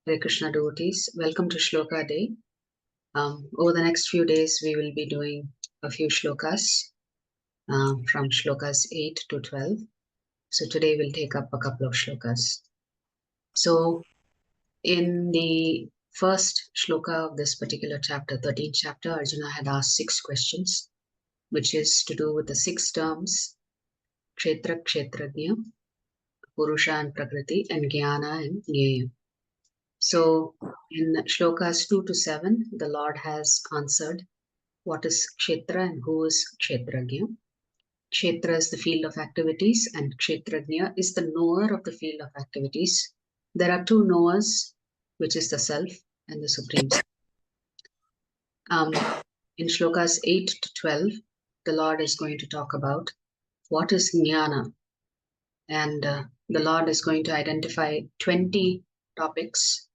Hare Krishna devotees, welcome to Shloka Day. Over the next few days, we will be doing a few shlokas from shlokas 8 to 12. So today we'll take up a couple of shlokas. So in the first shloka of this particular chapter, 13th chapter, Arjuna had asked 6 questions, which is to do with the 6 terms, Kshetra, Kshetrajna, Purusha and Prakriti, and Jnana and Jnaya. So in shlokas 2 to 7, the Lord has answered what is Kshetra and who is Kshetrajna. Kshetra is the field of activities and Kshetrajna is the knower of the field of activities. There are 2 knowers, which is the Self and the Supreme. In shlokas 8 to 12, the Lord is going to talk about what is Jnana. And the Lord is going to identify 20 topics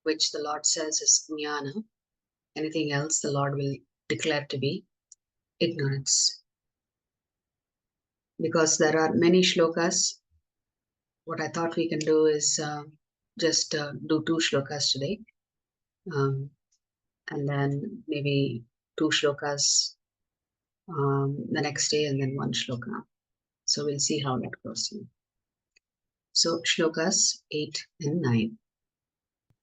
which the Lord says is Jnana. Anything else the Lord will declare to be ignorance. Because there are many shlokas, what I thought we can do is just do 2 shlokas today. And then maybe 2 shlokas the next day and then 1 shloka. So we'll see how that goes. So shlokas 8 and 9.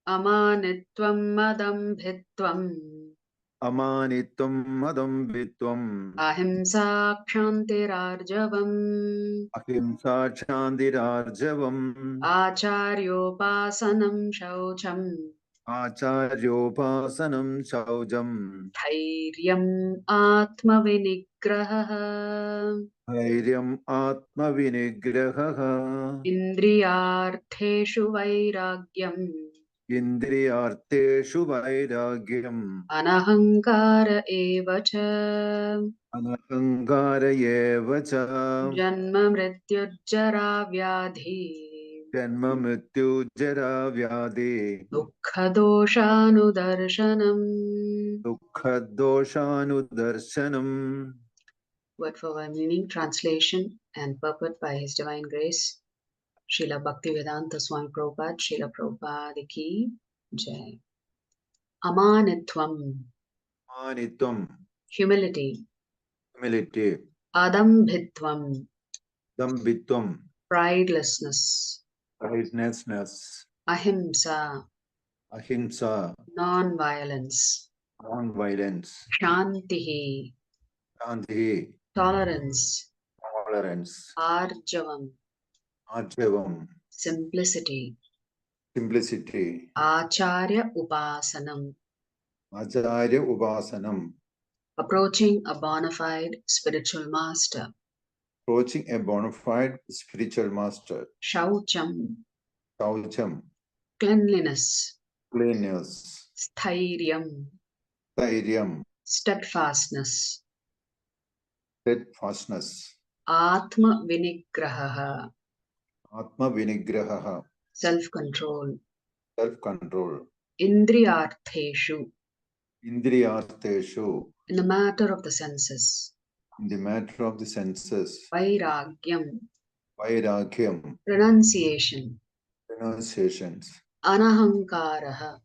Amanitvam madambhitvam Amanitvam madambhitvam ahimsa kshantirarjavam ahimsa chandirarjavam acharyopasanam shaucham acharyopasanam shaujam dhairyam atmavinigrahah dhairyam atmavinigrahah indriyartheshu vairagyam indriyarteshu vairagyam anahankara evacha anahankara evacha janma mrityujjara vyadhi janma mrityu jara vyadhi dukkha doshanudarshanam. dukkha doshanudarshanam. Word for word meaning, translation and purport by His Divine Grace, Srila Bhaktivedanta Swami Prabhupada, Srila Prabhupada ki Jai. Amanitvam, Amanitvam, humility. humility. Adambhitvam, Dambhitvam, pridelessness. righteousness. Ahimsa, Ahimsa, non-violence. non-violence. Shantihi, Shanti, tolerance. tolerance. Arjavam, Arjavam, simplicity. simplicity. Acharya upasanam, Acharya upasanam, approaching a bona fide spiritual master. approaching a bona fide spiritual master. Shaucham, Shaucham, cleanliness. cleanness. Sthiryam, Dhairyam, steadfastness. steadfastness. Atma vinigraha, Atma vinigraha, self-control. self-control. Indriyartheshu, Indriyarteshu, in the matter of the senses. in the matter of the senses. Vairagyam, Vairagyam, renunciation. renunciations. Anahankaraha,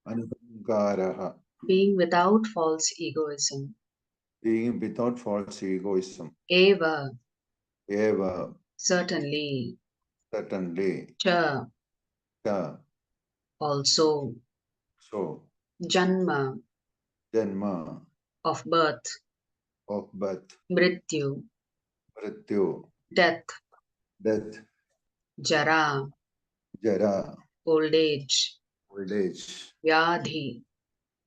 Anahankaraha, being without false egoism. being without false egoism. Eva, Eva, certainly. certainly. Cha, Cha, also. so. Janma, Janma, of birth. of birth. Mrityu, Mrityu, death. death. Jara, Jara, old age. old age. Vyadhi,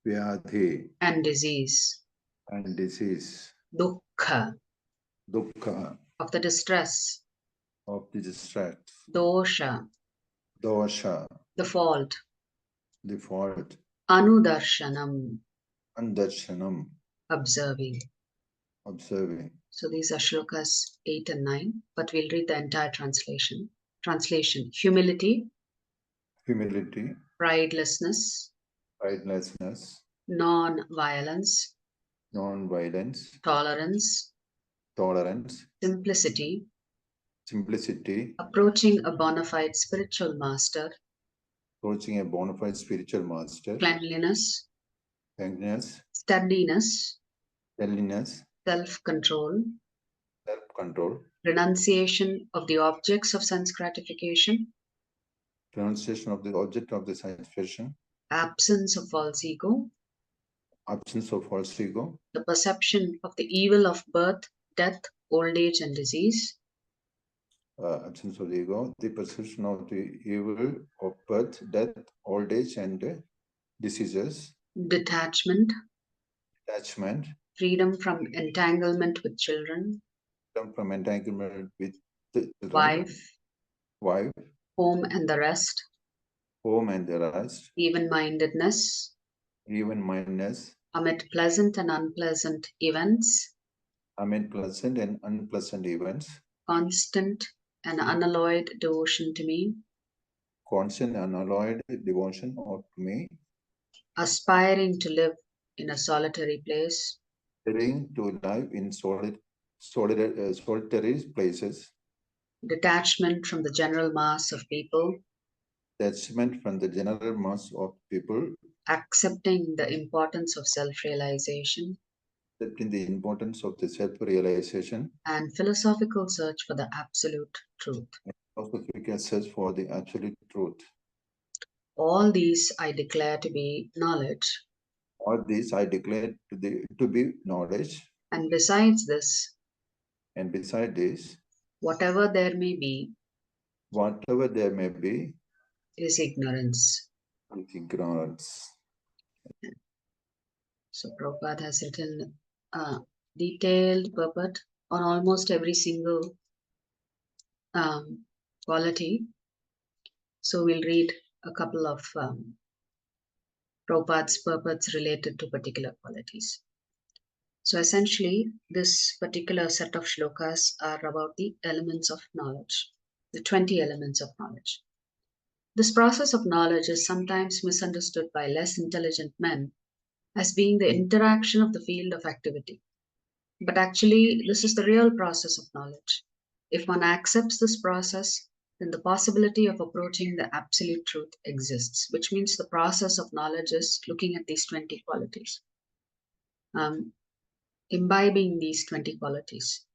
Vyadhi, and disease. and disease. Dukkha, Dukkha, of the distress. of the distress. Dosha, Dosha, the fault. the fault. Anudarshanam, Andarshanam, observing. observing. So these are shlokas 8 and 9, but we'll read the entire translation. Translation: humility, Humility, pridelessness, pridelessness, non-violence, non-violence, tolerance, tolerance, simplicity, simplicity, approaching a bona fide spiritual master, approaching a bona fide spiritual master, cleanliness, steadiness, steadiness, self-control, self-control, renunciation of the objects of sense gratification, renunciation of the object of the satisfaction, absence of false ego, the perception of the evil of birth, death, old age, and disease, absence of the ego, the perception of the evil of birth, death, old age, and diseases, detachment, freedom from entanglement with children, wife, home and the rest, even-mindedness, amid pleasant and unpleasant events, constant and unalloyed devotion to me, aspiring to live in a solitary place, solitary places, detachment from the general mass of people, accepting the importance of self-realization, and philosophical search for the absolute truth. All these I declare to be knowledge. And besides this, whatever there may be, is ignorance. So Prabhupada has written a detailed purport on almost every single quality. So we'll read a couple of Prabhupada's purports related to particular qualities. So essentially, this particular set of shlokas are about the elements of knowledge, the 20 elements of knowledge. This process of knowledge is sometimes misunderstood by less intelligent men as being the interaction of the field of activity. But actually, this is the real process of knowledge. If one accepts this process, then the possibility of approaching the absolute truth exists, which means the process of knowledge is looking at these 20 qualities, imbibing these 20 qualities.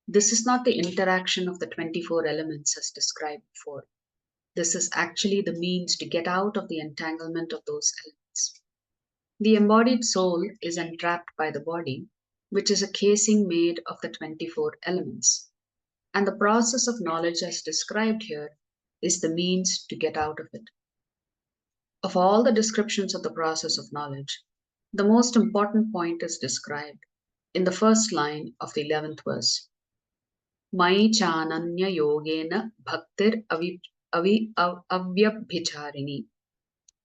This is not the interaction of the 24 elements as described before. This is actually the means to get out of the entanglement of those elements. The embodied soul is entrapped by the body, which is a casing made of the 24 elements. And the process of knowledge as described here is the means to get out of it. Of all the descriptions of the process of knowledge, the most important point is described in the first line of the 11th verse. Mai chananya yogena bhaktir avyabhicharini.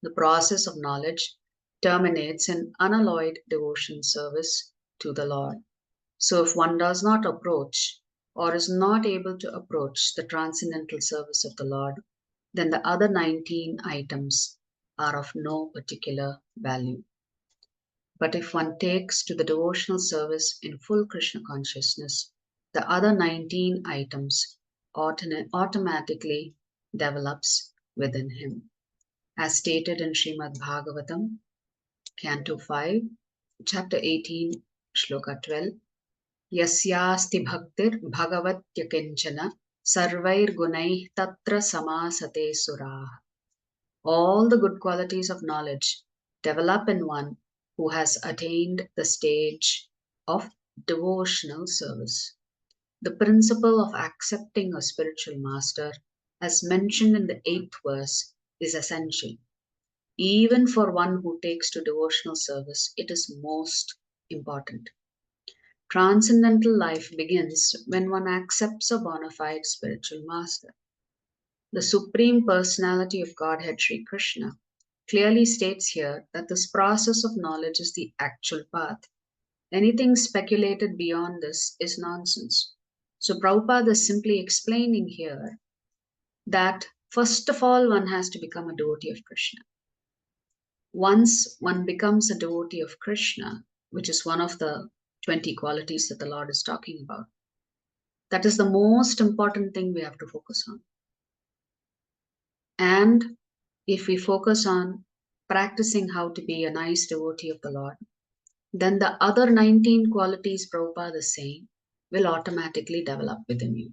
The process of knowledge terminates in unalloyed devotion service to the Lord. So if one does not approach or is not able to approach the transcendental service of the Lord, then the other 19 items are of no particular value. But if one takes to the devotional service in full Krishna consciousness, the other 19 items automatically develops within him. As stated in Srimad Bhagavatam, Canto 5, Chapter 18, Shloka 12, Yasyasti bhaktir bhagavatya kinchana sarvair gunaih tatra samasate surah. All the good qualities of knowledge develop in one who has attained the stage of devotional service. The principle of accepting a spiritual master, as mentioned in the 8th verse, is essential. Even for one who takes to devotional service, it is most important. Transcendental life begins when one accepts a bona fide spiritual master. The Supreme Personality of Godhead, Sri Krishna, clearly states here that this process of knowledge is the actual path. Anything speculated beyond this is nonsense. So Prabhupada is simply explaining here that first of all, one has to become a devotee of Krishna. Once one becomes a devotee of Krishna, which is one of the 20 qualities that the Lord is talking about, that is the most important thing we have to focus on. And If we focus on practicing how to be a nice devotee of the Lord, then the other 19 qualities Prabhupada is saying will automatically develop within you.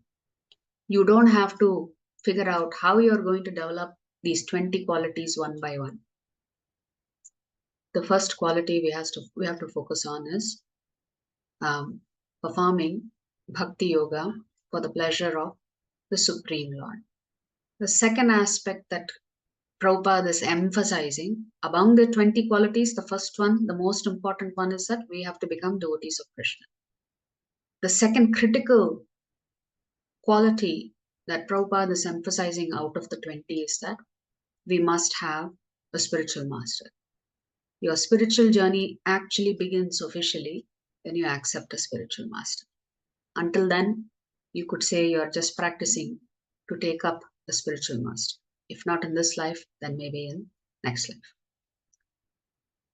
You don't have to figure out how you're going to develop these 20 qualities one by one. The first quality we have to focus on is performing bhakti yoga for the pleasure of the Supreme Lord. The second aspect that Prabhupada is emphasizing among the 20 qualities, the first one, the most important one, is that we have to become devotees of Krishna. The second critical quality that Prabhupada is emphasizing out of the 20 is that we must have a spiritual master. Your spiritual journey actually begins officially when you accept a spiritual master. Until then, you could say you're just practicing to take up a spiritual master. If not in this life, then maybe in next life.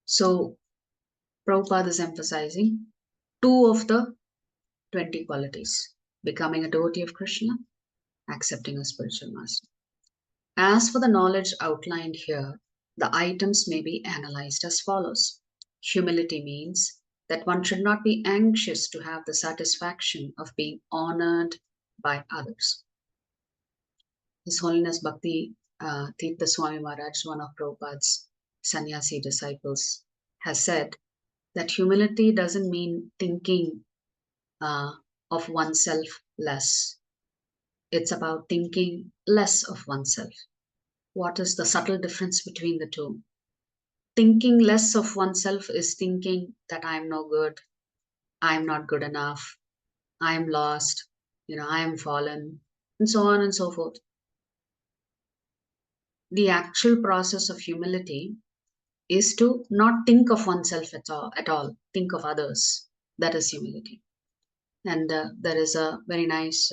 So Prabhupada is emphasizing 2 of the 20 qualities: becoming a devotee of Krishna, accepting a spiritual master. As for the knowledge outlined here, the items may be analyzed as follows. Humility means that one should not be anxious to have the satisfaction of being honored by others. His Holiness Bhakti Tirtha Swami Maharaj, one of Prabhupada's sannyasi disciples, has said that humility doesn't mean thinking of oneself less. It's about thinking less of oneself. What is the subtle difference between the two? Thinking less of oneself is thinking that I'm no good, I'm not good enough, I'm lost, I am fallen, and so on and so forth. The actual process of humility is to not think of oneself at all, think of others. That is humility. And there is a very nice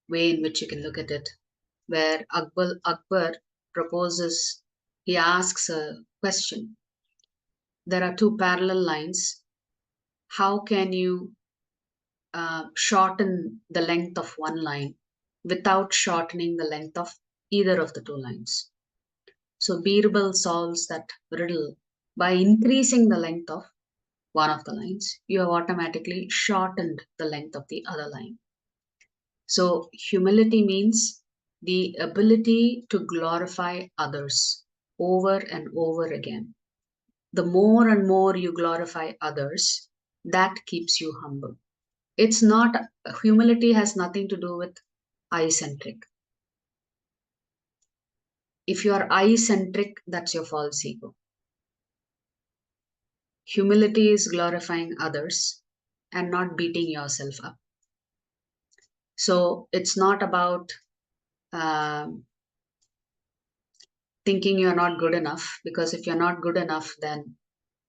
way in which you can look at it, where Akbar proposes, he asks a question. There are 2 parallel lines. How can you shorten the length of one line without shortening the length of either of the 2 lines? So Birbal solves that riddle by increasing the length of one of the lines. You have automatically shortened the length of the other line. So humility means the ability to glorify others over and over again. The more and more you glorify others, that keeps you humble. It's not, humility has nothing to do with I-centric. If you are I-centric, that's your false ego. Humility is glorifying others and not beating yourself up. So it's not about thinking you're not good enough, because if you're not good enough, then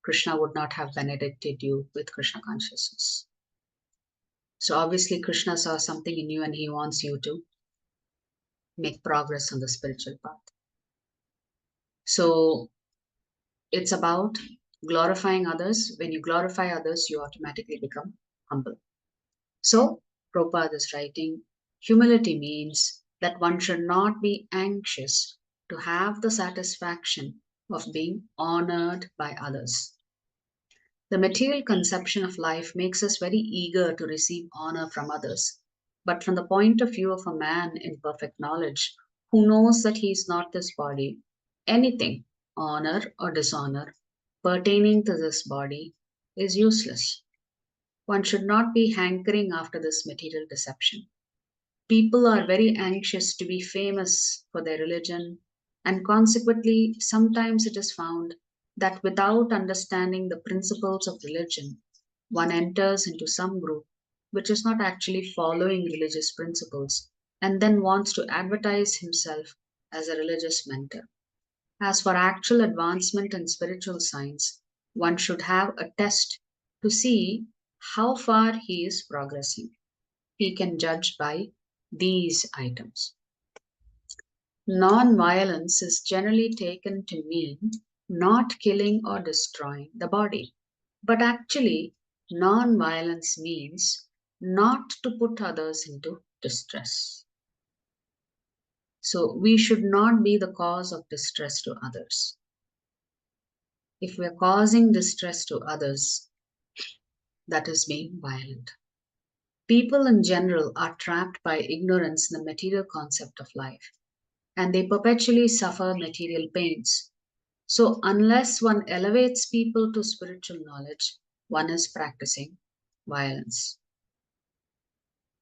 Krishna would not have benedicted you with Krishna consciousness. So obviously Krishna saw something in you and he wants you to make progress on the spiritual path. So it's about glorifying others. When you glorify others, you automatically become humble. So Prabhupada is writing, humility means that one should not be anxious to have the satisfaction of being honored by others. The material conception of life makes us very eager to receive honor from others. But from the point of view of a man in perfect knowledge, who knows that he is not this body, anything, honor or dishonor, pertaining to this body is useless. One should not be hankering after this material deception. People are very anxious to be famous for their religion, and consequently, sometimes it is found that without understanding the principles of religion, one enters into some group which is not actually following religious principles and then wants to advertise himself as a religious mentor. As for actual advancement in spiritual science, one should have a test to see how far he is progressing. He can judge by these items. Non-violence is generally taken to mean not killing or destroying the body. But actually, non-violence means not to put others into distress. So we should not be the cause of distress to others. If we are causing distress to others, that is being violent. People in general are trapped by ignorance in the material concept of life, and they perpetually suffer material pains. So, unless one elevates people to spiritual knowledge, one is practicing violence.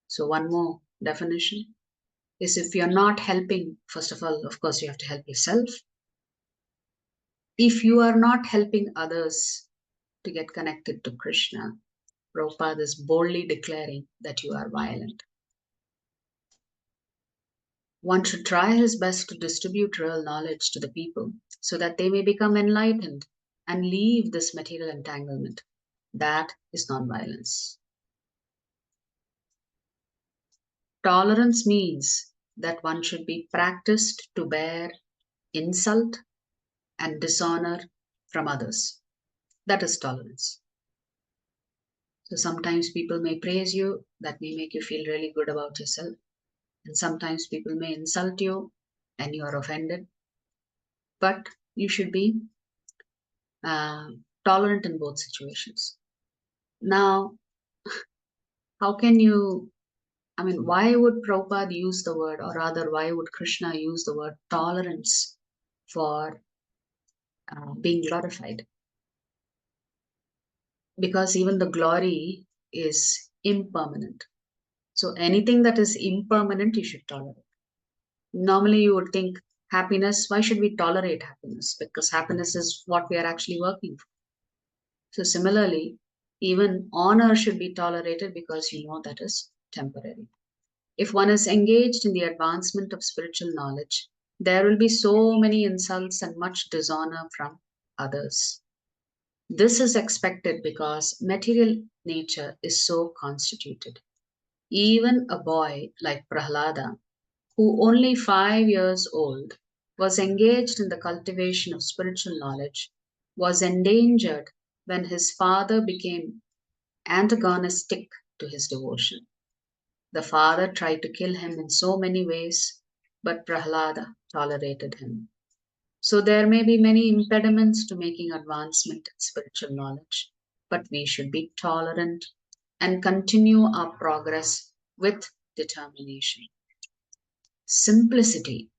So, one more definition is if you're not helping, first of all, of course, you have to help yourself. If you are not helping others to get connected to Krishna, Prabhupada is boldly declaring that you are violent. One should try his best to distribute real knowledge to the people so that they may become enlightened and leave this material entanglement. That is non-violence. Tolerance means that one should be practiced to bear insult and dishonor from others. That is tolerance. So sometimes people may praise you, that may make you feel really good about yourself. And sometimes people may insult you and you are offended. But you should be tolerant in both situations. Now, how can you, why would Prabhupada use the word, or rather, why would Krishna use the word tolerance for being glorified? Because even the glory is impermanent. So anything that is impermanent, you should tolerate. Normally, you would think happiness, why should we tolerate happiness? Because happiness is what we are actually working for. So similarly, even honor should be tolerated because you know that is temporary. If one is engaged in the advancement of spiritual knowledge, there will be so many insults and much dishonor from others. This is expected because material nature is so constituted. Even a boy like Prahlada, who only 5 years old, was engaged in the cultivation of spiritual knowledge, was endangered when his father became antagonistic to his devotion. The father tried to kill him in so many ways, but Prahlada tolerated him. So there may be many impediments to making advancement in spiritual knowledge, but we should be tolerant and continue our progress with determination. Simplicity,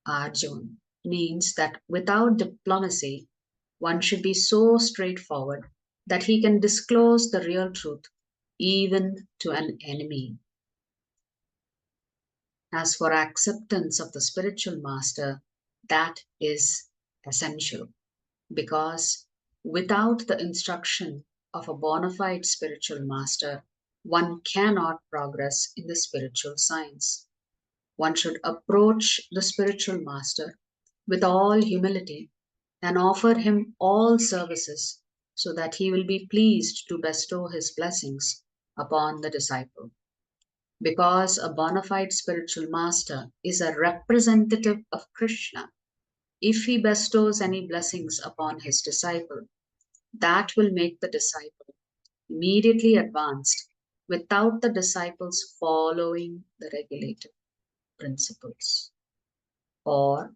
Arjun, means that without diplomacy, one should be so straightforward that he can disclose the real truth even to an enemy. As for acceptance of the spiritual master, that is essential because without the instruction of a bona fide spiritual master, one cannot progress in the spiritual science. One should approach the spiritual master with all humility and offer him all services so that he will be pleased to bestow his blessings upon the disciple. Because a bona fide spiritual master is a representative of Krishna, if he bestows any blessings upon his disciple, that will make the disciple immediately advanced without the disciples following the regulative principles. Or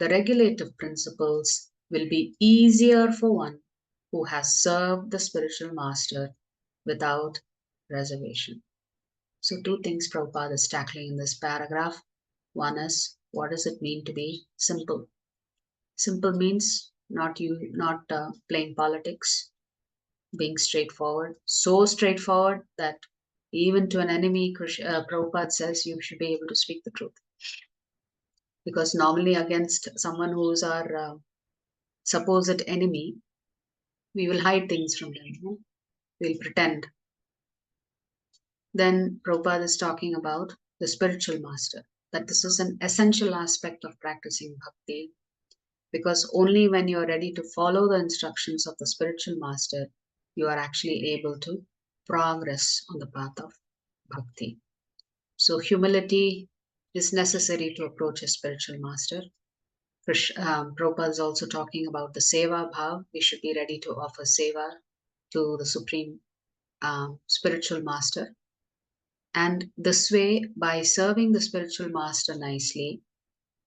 the regulative principles will be easier for one who has served the spiritual master without reservation. So, two things Prabhupada is tackling in this paragraph. One is, what does it mean to be simple? Simple means not playing politics, being straightforward, so straightforward that even to an enemy, Prabhupada says you should be able to speak the truth. Because normally against someone who's our supposed enemy, we will hide things from them. We'll pretend. Then Prabhupada is talking about the spiritual master, that this is an essential aspect of practicing bhakti, because only when you are ready to follow the instructions of the spiritual master, you are actually able to progress on the path of bhakti. So humility is necessary to approach a spiritual master. Prabhupada is also talking about the seva bhav. We should be ready to offer seva to the supreme spiritual master. And this way, by serving the spiritual master nicely,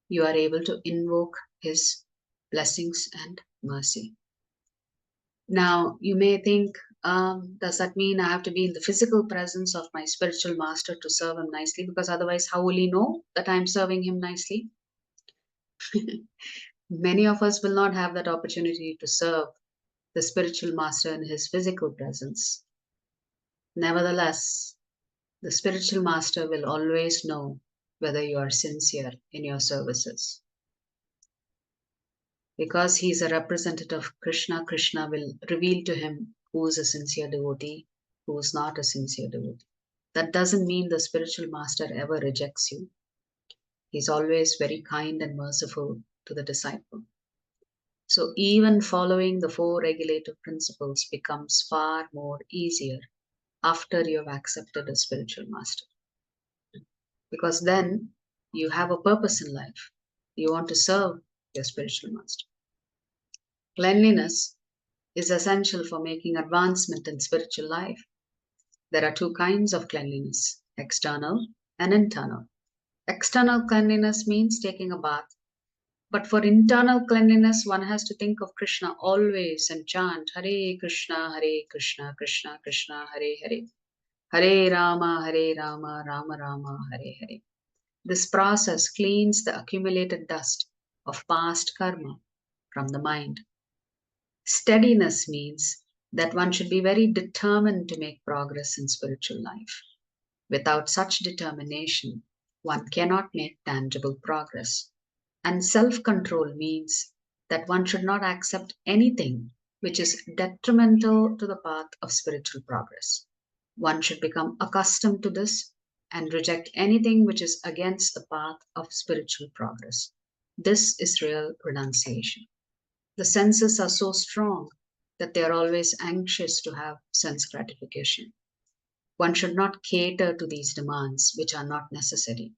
you are able to invoke his blessings and mercy. Now, you may think, does that mean I have to be in the physical presence of my spiritual master to serve him nicely? Because otherwise, how will he know that I'm serving him nicely? Many of us will not have that opportunity to serve the spiritual master in his physical presence. Nevertheless, the spiritual master will always know whether you are sincere in your services. Because he is a representative of Krishna, Krishna will reveal to him who is a sincere devotee, who is not a sincere devotee. That doesn't mean the spiritual master ever rejects you. He's always very kind and merciful to the disciple. So even following the four regulative principles becomes far more easier after you have accepted a spiritual master. Because then you have a purpose in life. You want to serve your spiritual master. Cleanliness is essential for making advancement in spiritual life. There are two kinds of cleanliness, external and internal. External cleanliness means taking a bath. But for internal cleanliness, one has to think of Krishna always and chant Hare Krishna, Krishna Krishna, Hare Hare. Hare Rama, Rama Rama, Hare Hare. This process cleans the accumulated dust of past karma from the mind. Steadiness means that one should be very determined to make progress in spiritual life. Without such determination, one cannot make tangible progress. And self-control means that one should not accept anything which is detrimental to the path of spiritual progress. One should become accustomed to this and reject anything which is against the path of spiritual progress. This is real renunciation. The senses are so strong that they are always anxious to have sense gratification. One should not cater to these demands which are not necessary.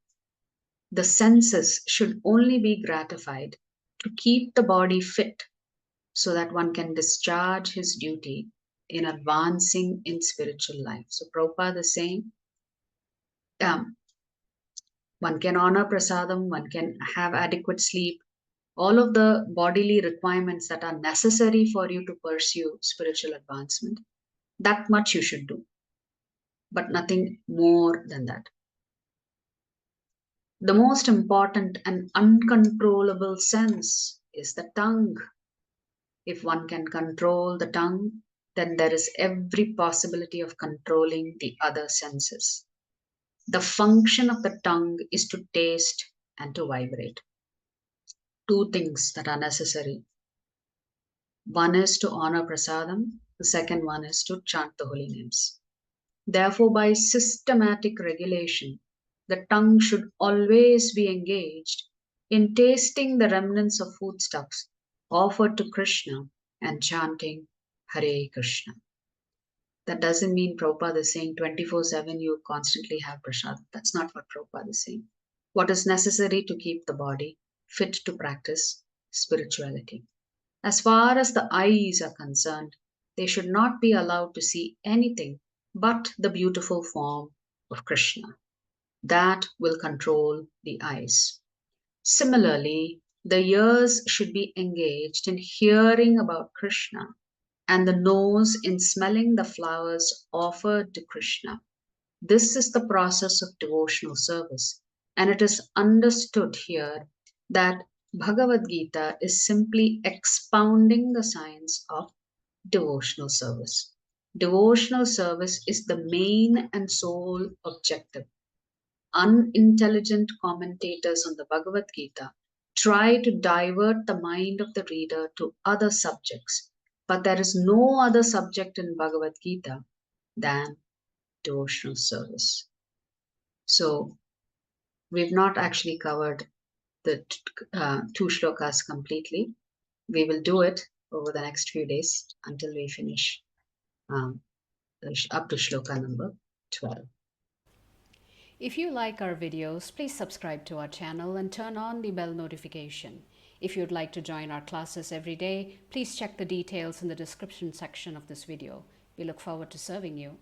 The senses should only be gratified to keep the body fit so that one can discharge his duty in advancing in spiritual life. So Prabhupada is saying, one can honor prasadam, one can have adequate sleep, all of the bodily requirements that are necessary for you to pursue spiritual advancement. That much you should do, but nothing more than that. The most important and uncontrollable sense is the tongue. If one can control the tongue, then there is every possibility of controlling the other senses. The function of the tongue is to taste and to vibrate. Two things that are necessary. One is to honor prasadam, the second one is to chant the holy names. Therefore, by systematic regulation, the tongue should always be engaged in tasting the remnants of foodstuffs offered to Krishna and chanting Hare Krishna. That doesn't mean Prabhupada is saying 24/7 you constantly have prasad. That's not what Prabhupada is saying. What is necessary to keep the body fit to practice spirituality. As far as the eyes are concerned, they should not be allowed to see anything but the beautiful form of Krishna. That will control the eyes. Similarly, the ears should be engaged in hearing about Krishna and the nose in smelling the flowers offered to Krishna. This is the process of devotional service, and it is understood here that Bhagavad Gita is simply expounding the science of devotional service. Devotional service is the main and sole objective. Unintelligent commentators on the Bhagavad Gita try to divert the mind of the reader to other subjects, but there is no other subject in Bhagavad Gita than devotional service. So we've not actually covered the two shlokas completely. We will do it over the next few days until we finish up to shloka number 12. If you like our videos, please subscribe to our channel and turn on the bell notification. If you'd like to join our classes every day, please check the details in the description section of this video. We look forward to serving you.